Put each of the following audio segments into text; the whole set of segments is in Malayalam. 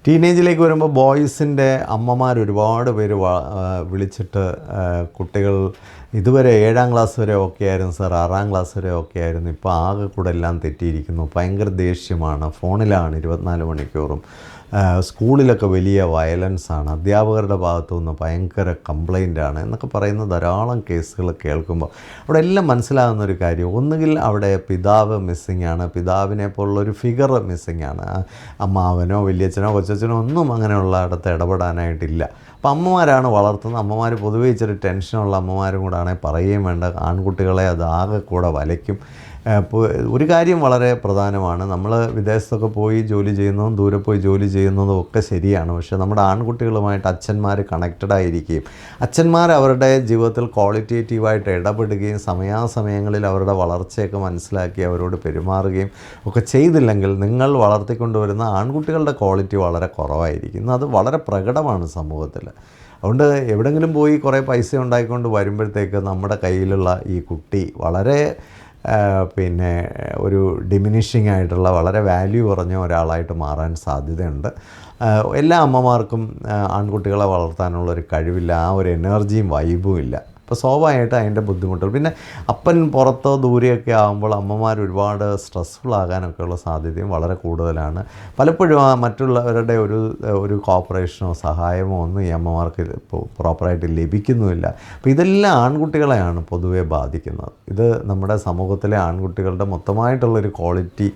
ടീനേജിലേക്ക് വരുമ്പോൾ ബോയ്സിൻ്റെ അമ്മമാർ ഒരുപാട് പേര് വിളിച്ചിട്ട് കുട്ടികൾ ഇതുവരെ 7ാം ക്ലാസ് വരെ ഓക്കെ ആയിരുന്നു സാർ, 6ാം ക്ലാസ് വരെ ഓക്കെ ആയിരുന്നു, ഇപ്പോൾ ആകെ കൂടെ എല്ലാം തെറ്റിയിരിക്കുന്നു, ഭയങ്കര ദേഷ്യമാണ്, ഫോണിലാണ് 24 മണിക്കൂറും, സ്കൂളിലൊക്കെ വലിയ വയലൻസാണ്, അധ്യാപകരുടെ ഭാഗത്തു നിന്ന് ഭയങ്കര കംപ്ലൈൻ്റാണ് എന്നൊക്കെ പറയുന്ന ധാരാളം കേസുകൾ കേൾക്കുമ്പോൾ അവിടെ എല്ലാം മനസ്സിലാകുന്നൊരു കാര്യം, ഒന്നുകിൽ അവിടെ പിതാവ് മിസ്സിങ് ആണ്, പിതാവിനെ പോലുള്ളൊരു ഫിഗർ മിസ്സിങ് ആണ്, അമ്മാവനോ വലിയച്ഛനോ കൊച്ചച്ഛനോ ഒന്നും അങ്ങനെയുള്ള ഇടത്ത് ഇടപെടാനായിട്ടില്ല. അപ്പം അമ്മമാരാണ് വളർത്തുന്നത്. അമ്മമാർ പൊതുവേ ഇച്ചിരി ടെൻഷനുള്ള അമ്മമാരും കൂടെ ആണെങ്കിൽ പറയുകയും വേണ്ട, ആൺകുട്ടികളെ അത് ആകെ കൂടെ വലയ്ക്കും. ഒരു കാര്യം വളരെ പ്രധാനമാണ്, നമ്മൾ വിദേശത്തൊക്കെ പോയി ജോലി ചെയ്യുന്നതും ദൂരെ പോയി ജോലി ചെയ്യുന്നതും ഒക്കെ ശരിയാണ്. പക്ഷേ നമ്മുടെ ആൺകുട്ടികളുമായിട്ട് അച്ഛന്മാർ കണക്റ്റഡ് ആയിരിക്കുകയും അച്ഛന്മാർ അവരുടെ ജീവിതത്തിൽ ക്വാളിറ്റേറ്റീവായിട്ട് ഇടപെടുകയും സമയാസമയങ്ങളിൽ അവരുടെ വളർച്ചയൊക്കെ മനസ്സിലാക്കി അവരോട് പെരുമാറുകയും ഒക്കെ ചെയ്തില്ലെങ്കിൽ നിങ്ങൾ വളർത്തിക്കൊണ്ടുവരുന്ന ആൺകുട്ടികളുടെ ക്വാളിറ്റി വളരെ കുറവായിരിക്കും. അത് വളരെ പ്രകടമാണ് സമൂഹത്തിൽ. അതുകൊണ്ട് എവിടെയെങ്കിലും പോയി കുറേ പൈസ ഉണ്ടായിക്കൊണ്ട് വരുമ്പോഴത്തേക്ക് നമ്മുടെ കയ്യിലുള്ള ഈ കുട്ടി വളരെ ഒരു ഡിമിനിഷിങ് ആയിട്ടുള്ള വളരെ വാല്യൂ കുറഞ്ഞ ഒരാളായിട്ട് മാറാൻ സാധ്യതയുണ്ട്. എല്ലാ അമ്മമാർക്കും ആൺകുട്ടികളെ വളർത്താനുള്ളൊരു കഴിവില്ല, ആ ഒരു എനർജിയും വൈബും ഇല്ല. അപ്പോൾ സ്വാഭാവികമായിട്ട് അതിൻ്റെ ബുദ്ധിമുട്ടുകൾ. പിന്നെ അപ്പൻ പുറത്തോ ദൂരെയൊക്കെ ആകുമ്പോൾ അമ്മമാർ ഒരുപാട് സ്ട്രെസ്ഫുൾ ആകാനൊക്കെയുള്ള സാധ്യതയും വളരെ കൂടുതലാണ്. പലപ്പോഴും മറ്റുള്ളവരുടെ ഒരു കോപ്പറേഷനോ സഹായമോ ഒന്നും ഈ അമ്മമാർക്ക് പ്രോപ്പറായിട്ട് ലഭിക്കുന്നുമില്ല. അപ്പോൾ ഇതെല്ലാം ആൺകുട്ടികളെയാണ് പൊതുവെ ബാധിക്കുന്നത്. ഇത് നമ്മുടെ സമൂഹത്തിലെ ആൺകുട്ടികളുടെ മൊത്തമായിട്ടുള്ളൊരു ക്വാളിറ്റി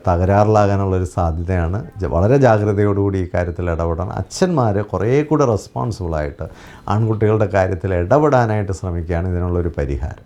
തകരാറിലാകാനുള്ളൊരു സാധ്യതയാണ്. വളരെ ജാഗ്രതയോടുകൂടി ഈ കാര്യത്തിൽ ഇടപെടണം. അച്ഛന്മാർ കുറേ കൂടെ റെസ്പോൺസിബിളായിട്ട് ആൺകുട്ടികളുടെ കാര്യത്തിൽ ഇടപെടാനായിട്ട് ശ്രമിക്കുകയാണ് ഇതിനുള്ളൊരു പരിഹാരം.